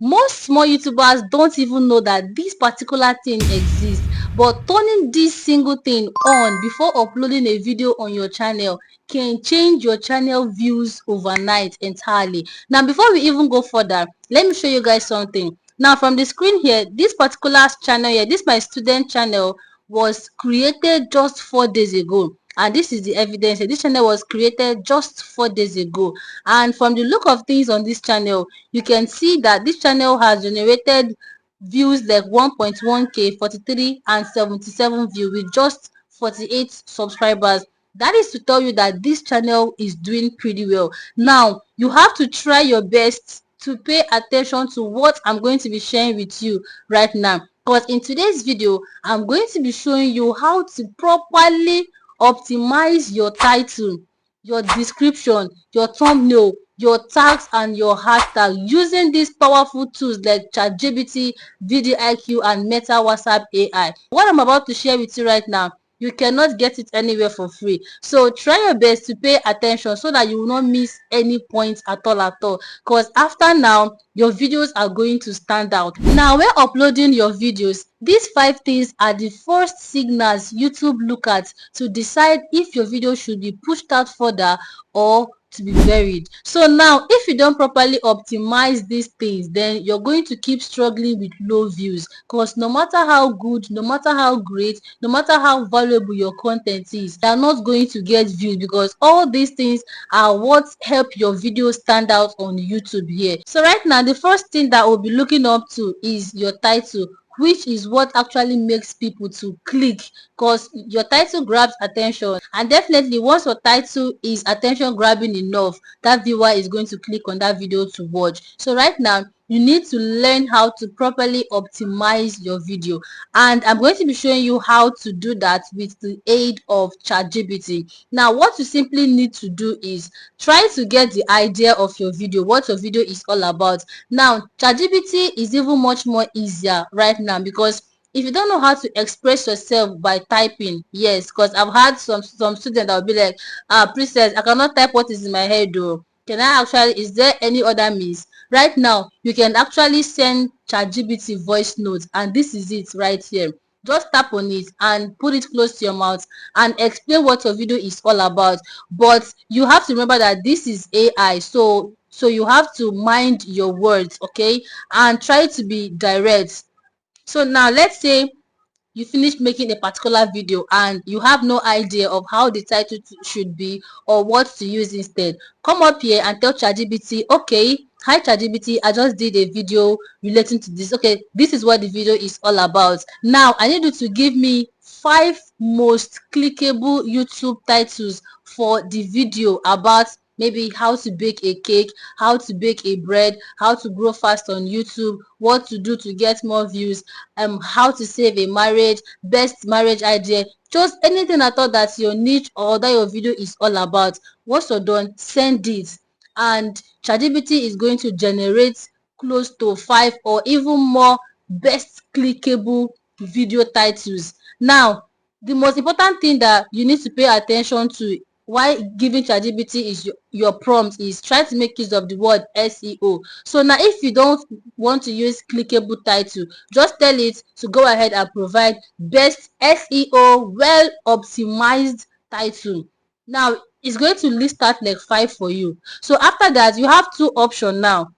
Most small YouTubers don't even know that this particular thing exists, but turning this single thing on before uploading a video on your channel can change your channel views overnight entirely. Now, before we even go further, let me show you guys something. Now, from the screen here, this particular channel here, this my student channel, was created just 4 days ago, and this is the evidence. This channel was created just 4 days ago, and from the look of things on this channel, you can see that this channel has generated views like 1.1k, 43 and 77 views with just 48 subscribers. That is to tell you that this channel is doing pretty well. Now you have to try your best to pay attention to what I'm going to be sharing with you right now, because in today's video I'm going to be showing you how to properly optimize your title, your description, your thumbnail, your tags and your hashtag using these powerful tools like ChatGPT, VidIQ and Meta WhatsApp AI. What I'm about to share with you right now, you cannot get it anywhere for free. So try your best to pay attention so that you will not miss any points at all. Because after now, your videos are going to stand out. Now, when uploading your videos, these 5 things are the first signals YouTube look at to decide if your video should be pushed out further or to be buried. So now, if you don't properly optimize these things, then you're going to keep struggling with low views, because no matter how good, no matter how great, no matter how valuable your content is, they are not going to get views, because all these things are what help your video stand out on YouTube here. So right now, the first thing that we'll be looking up to is your title, which is what actually makes people to click, because your title grabs attention, and definitely once your title is attention grabbing enough, that viewer is going to click on that video to watch. So right now, you need to learn how to properly optimize your video, and I'm going to be showing you how to do that with the aid of ChatGPT. Now, what you simply need to do is try to get the idea of your video, what your video is all about. Now, ChatGPT is even much more easier right now, because if you don't know how to express yourself by typing, yes, because I've had some students that will be like, princess, I cannot type what is in my head though. Can I actually, is there any other means? Right now, you can actually send ChatGPT voice notes, and this is it right here. Just tap on it and put it close to your mouth and explain what your video is all about. But you have to remember that this is AI, so you have to mind your words, okay, and try to be direct. So now let's say you finish making a particular video and you have no idea of how the title should be or what to use instead. Come up here and tell ChatGPT, okay, hi ChatGPT, I just did a video relating to this. Okay, this is what the video is all about. Now I need you to give me 5 most clickable YouTube titles for the video about maybe how to bake a cake, how to bake a bread, how to grow fast on YouTube, what to do to get more views, how to save a marriage, best marriage idea, just anything at all that's your niche or that your video is all about. Once you're done, send it, and ChatGPT is going to generate close to 5 or even more best clickable video titles. Now, the most important thing that you need to pay attention to why giving ChatGPT is your prompt is try to make use of the word SEO. So now if you don't want to use clickable title, just tell it to go ahead and provide best SEO well optimized title. Now it's going to list out like 5 for you. So after that, you have 2 options now.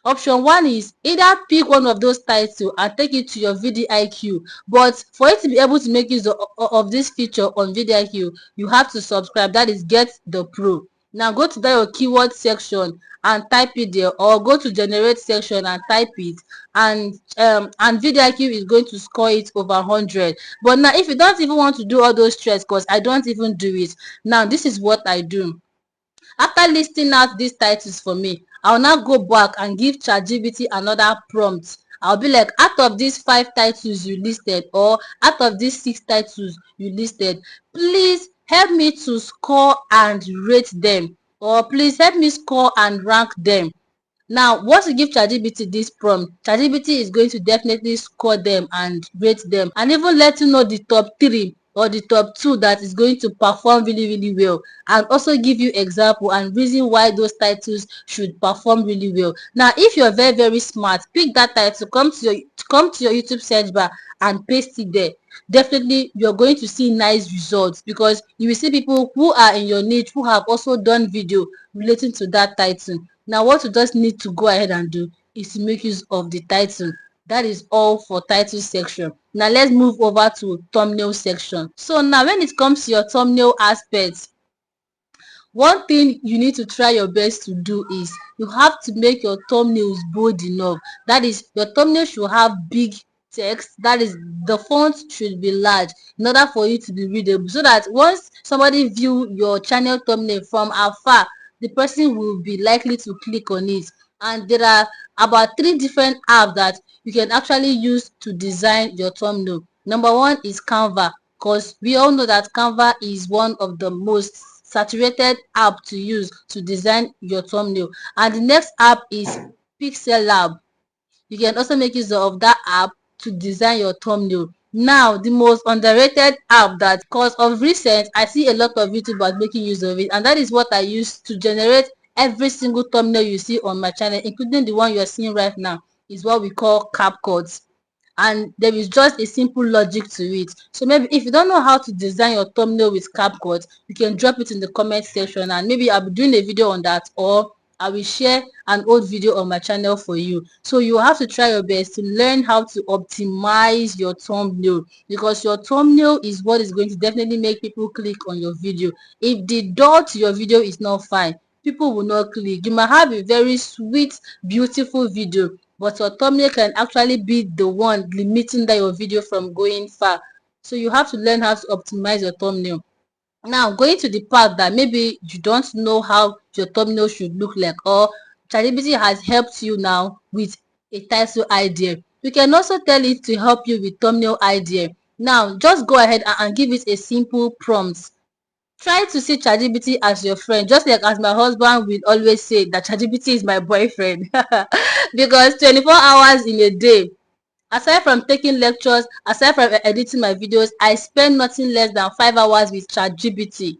Option 1 is either pick one of those titles and take it to your VidIQ, but for you to be able to make use of this feature on VidIQ, you have to subscribe, that is get the pro. Now go to that your keyword section and type it there, or go to generate section and type it, and VidIQ is going to score it over 100. But now if you don't even want to do all those stress, because I don't even do it, now this is what I do. After listing out these titles for me, I'll now go back and give ChatGPT another prompt. I'll be like, out of these 5 titles you listed, or out of these 6 titles you listed, please help me to score and rate them, or please help me score and rank them. Now, once you give ChatGPT this prompt, ChatGPT is going to definitely score them and rate them, and even let you know the top 3 or the top 2 that is going to perform really well, and also give you example and reason why those titles should perform really well. Now if you're very smart, pick that title, come to your YouTube search bar and paste it there. Definitely you're going to see nice results, because you will see people who are in your niche who have also done video relating to that title. Now what you just need to go ahead and do is to make use of the title. That is all for title section. Now let's move over to thumbnail section. So now when it comes to your thumbnail aspect, one thing you need to try your best to do is you have to make your thumbnails bold enough. That is, your thumbnail should have big text. That is, the font should be large in order for you to be readable, so that once somebody view your channel thumbnail from afar, the person will be likely to click on it. And there are about 3 different apps that you can actually use to design your thumbnail. Number 1 is Canva, because we all know that Canva is one of the most saturated app to use to design your thumbnail. And the next app is Pixel Lab. You can also make use of that app to design your thumbnail. Now the most underrated app, that cause of recent I see a lot of YouTubers making use of it, and that is what I use to generate every single thumbnail you see on my channel, including the one you are seeing right now, is what we call CapCut. And there is just a simple logic to it. So maybe if you don't know how to design your thumbnail with CapCut, you can drop it in the comment section, and maybe I'll be doing a video on that, or I will share an old video on my channel for you. So you have to try your best to learn how to optimize your thumbnail, because your thumbnail is what is going to definitely make people click on your video. If the door to your video is not fine, people will not click. You might have a very sweet, beautiful video, but your thumbnail can actually be the one limiting that your video from going far. So you have to learn how to optimize your thumbnail. Now going to the part that maybe you don't know how your thumbnail should look like, or ChatGPT has helped you now with a title idea. You can also tell it to help you with thumbnail idea. Now just go ahead and give it a simple prompt. Try to see ChatGPT as your friend, just like as my husband will always say that ChatGPT is my boyfriend. Because 24 hours in a day, aside from taking lectures, aside from editing my videos, I spend nothing less than 5 hours with ChatGPT.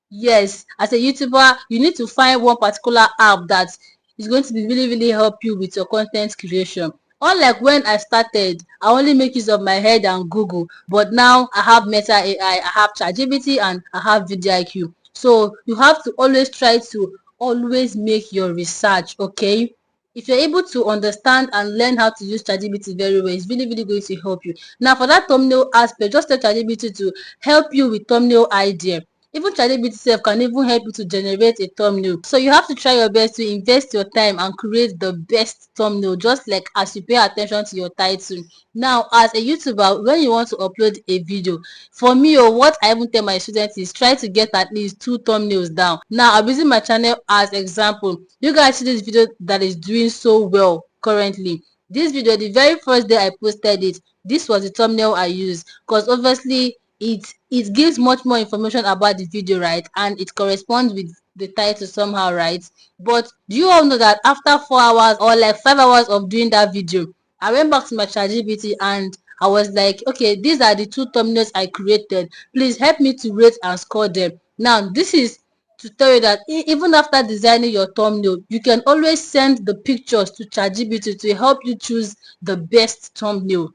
Yes, as a YouTuber, you need to find one particular app that is going to be really help you with your content creation. Unlike when I started, I only make use of my head and Google, but now I have Meta AI, I have ChatGPT, and I have VidIQ. So you have to always try to always make your research, okay? If you're able to understand and learn how to use ChatGPT very well, it's really going to help you. Now for that thumbnail aspect, just tell ChatGPT to help you with thumbnail idea. Even ChatGPT itself can even help you to generate a thumbnail. So you have to try your best to invest your time and create the best thumbnail, just like as you pay attention to your title. Now as a YouTuber, when you want to upload a video, for me, or what I even tell my students is try to get at least 2 thumbnails down. Now I'm using my channel as example. You guys see this video that is doing so well currently. This video, the very first day I posted it, this was the thumbnail I used, because obviously it gives much more information about the video, right? And it corresponds with the title somehow, right? But do you all know that after 4 hours or like 5 hours of doing that video, I went back to my ChatGPT and I was like, okay, these are the 2 thumbnails I created, please help me to rate and score them. Now this is to tell you that even after designing your thumbnail, you can always send the pictures to ChatGPT to help you choose the best thumbnail.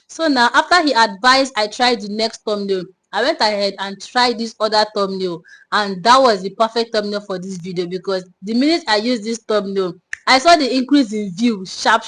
So now after he advised I tried the next thumbnail, I went ahead and tried this other thumbnail, and that was the perfect thumbnail for this video, because the minute I used this thumbnail, I saw the increase in view sharp.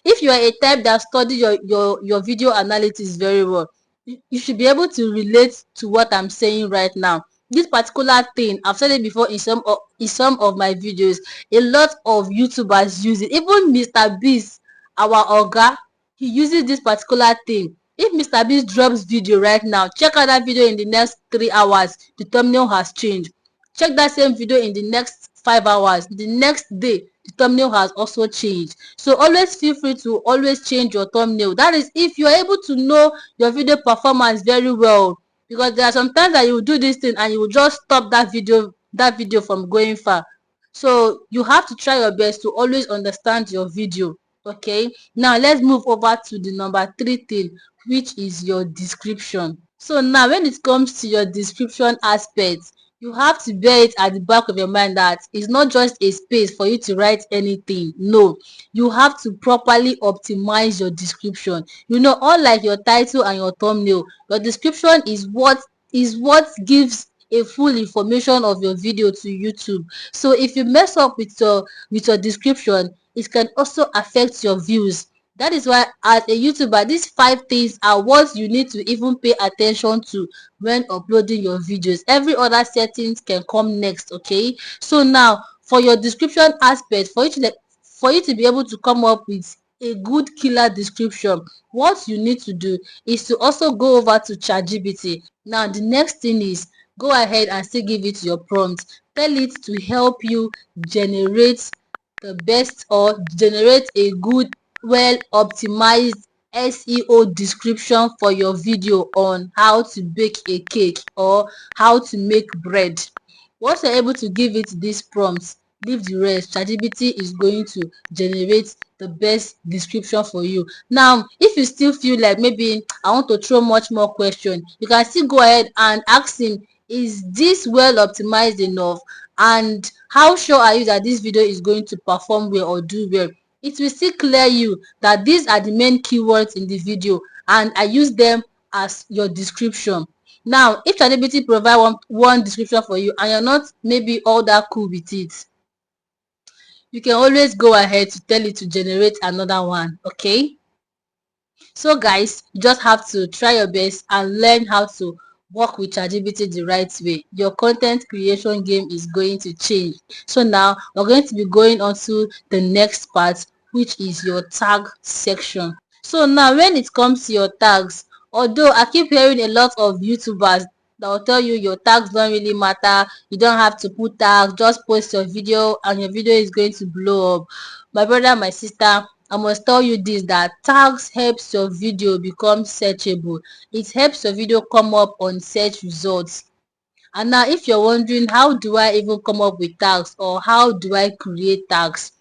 If you are a type that study your video analytics very well, you should be able to relate to what I'm saying right now. This particular thing, I've said it before in some of my videos, a lot of YouTubers use it. Even Mr. Beast, our oga, he uses this particular thing. If Mr. Beast drops video right now, check out that video in the next 3 hours, the thumbnail has changed. Check that same video in the next 5 hours, the next day the thumbnail has also changed. So always feel free to always change your thumbnail. That is if you are able to know your video performance very well, because there are some times that you will do this thing and you will just stop that video from going far. So you have to try your best to always understand your video, Okay, now let's move over to the number 3 thing, which is your description. So now when it comes to your description aspect, you have to bear it at the back of your mind that it's not just a space for you to write anything. No, you have to properly optimize your description. Unlike your title and your thumbnail, your description is what gives a full information of your video to YouTube. So if you mess up with your description, it can also affect your views. That is why, as a YouTuber, these 5 things are what you need to even pay attention to when uploading your videos. Every other settings can come next. Okay, so now for your description aspect, for you to be able to come up with a good killer description, what you need to do is to also go over to ChatGPT. Now the next thing is, go ahead and still give it your prompt. Tell it to help you generate the best, or generate a good, well optimized SEO description for your video on how to bake a cake or how to make bread. Once you're able to give it these prompts, leave the rest. ChatGPT is going to generate the best description for you. Now, if you still feel like maybe I want to throw much more question, you can still go ahead and ask him, is this well optimized enough? And how sure are you that this video is going to perform well or do well? It will still clear you that these are the main keywords in the video, and I use them as your description. Now, if ChatGPT provide one description for you and you're not maybe all that cool with it, you can always go ahead to tell it to generate another one. Okay, so guys, you just have to try your best and learn how to work with ChatGPT the right way. Your content creation game is going to change. So now we're going to be going on to the next part, which is your tag section. So now when it comes to your tags, although I keep hearing a lot of YouTubers that will tell you your tags don't really matter, you don't have to put tags, just post your video and your video is going to blow up. My brother, my sister, I must tell you this, that tags helps your video become searchable. It helps your video come up on search results. And now if you're wondering, how do I even come up with tags, or how do I create tags?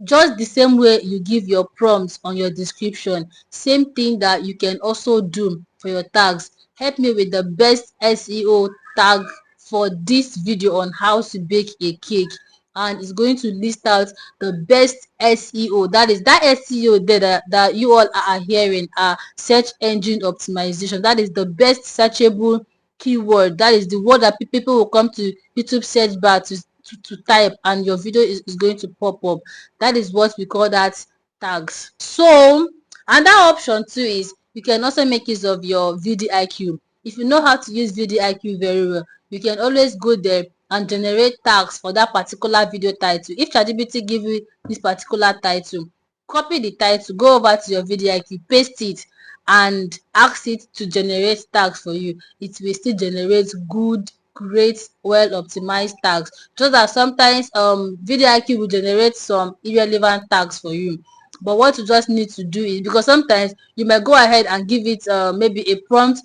Just the same way you give your prompts on your description, same thing that you can also do for your tags. Help me with the best SEO tag for this video on how to bake a cake, and it's going to list out the best SEO. That is that SEO there that you all are hearing, search engine optimization. That is the best searchable keyword. That is the word that people will come to YouTube search bar to type, and your video is going to pop up. That is what we call that tags. So another option too is you can also make use of your VDIQ. If you know how to use VDIQ very well, you can always go there and generate tags for that particular video title. If ChatGPT give you this particular title, copy the title, go over to your VDIQ, paste it, and ask it to generate tags for you. It will still generate good, great, well optimized tags. Just that sometimes VidIQ will generate some irrelevant tags for you. But what you just need to do is, because sometimes you might go ahead and give it maybe a prompt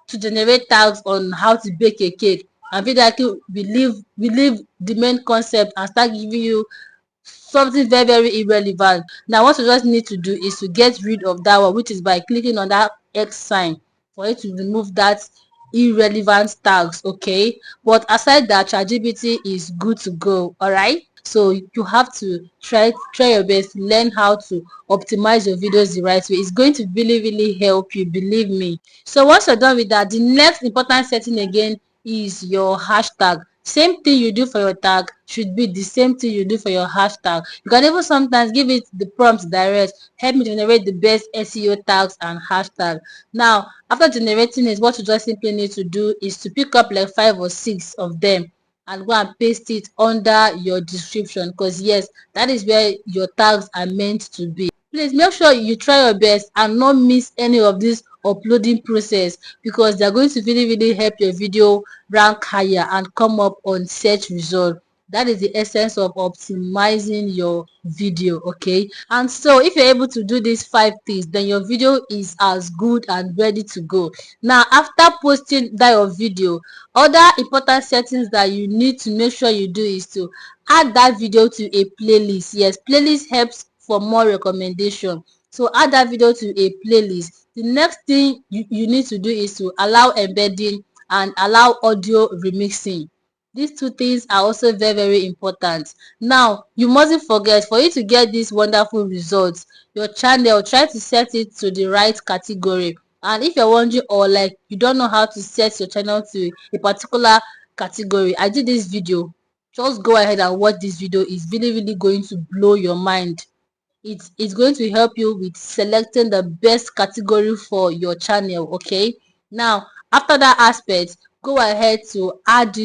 to generate tags on how to bake a cake, and VidIQ will leave the main concept and start giving you something very, very irrelevant. Now what you just need to do is to get rid of that one, which is by clicking on that X sign for you to remove that irrelevant tags. Okay, but aside that, ChatGPT is good to go. All right, so you have to try your best, learn how to optimize your videos the right way. It's going to really, really help you, believe me. So once you're done with that, the next important setting again is your hashtag. Same thing you do for your tag should be the same thing you do for your hashtag. You can even sometimes give it the prompt direct, help me generate the best SEO tags and hashtag. Now after generating it, what you just simply need to do is to pick up like 5 or 6 of them and go and paste it under your description, because yes, that is where your tags are meant to be. Please make sure you try your best and not miss any of this uploading process, because they're going to really, really help your video rank higher and come up on search result. That is the essence of optimizing your video. Okay, and so if you're able to do these 5 things, then your video is as good and ready to go. Now after posting that your video, other important settings that you need to make sure you do is to add that video to a playlist. Yes, playlist helps for more recommendation. So add that video to a playlist. The next thing you need to do is to allow embedding and allow audio remixing. These two things are also very important. Now you mustn't forget, for you to get these wonderful results, your channel, try to set it to the right category. And if you're wondering, or like you don't know how to set your channel to a particular category, I did this video. Just go ahead and watch this video. It's really going to blow your mind. It's going to help you with selecting the best category for your channel. Okay, now after that aspect, go ahead to add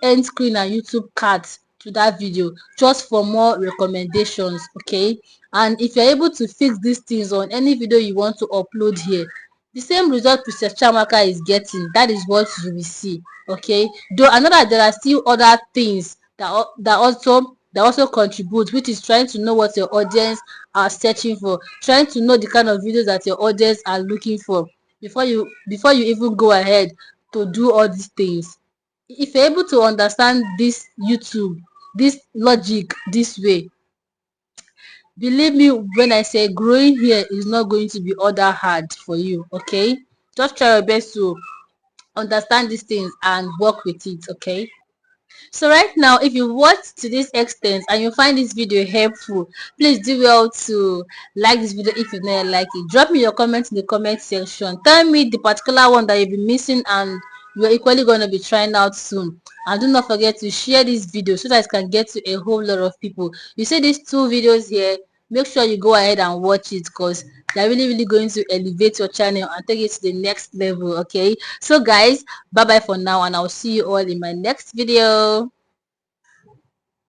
end screen and YouTube cards to that video just for more recommendations. Okay, and if you're able to fix these things on any video you want to upload here, the same result Mr. Chamaka is getting, that is what you will see. Okay, though I know that there are still other things that also contribute, which is trying to know what your audience are searching for, trying to know the kind of videos that your audience are looking for before you even go ahead to do all these things. If you're able to understand this YouTube, this logic this way, believe me when I say growing here is not going to be all that hard for you. Okay, just try your best to understand these things and work with it. Okay, so right now, if you watch to this extent and you find this video helpful, please do well to like this video. If you never like it, drop me your comments in the comment section. Tell me the particular one that you've been missing and you're equally going to be trying out soon. And do not forget to share this video so that it can get to a whole lot of people. You see these two videos here, make sure you go ahead and watch it, because they're really going to elevate your channel and take it to the next level. Okay, so guys, bye bye for now, and I'll see you all in my next video.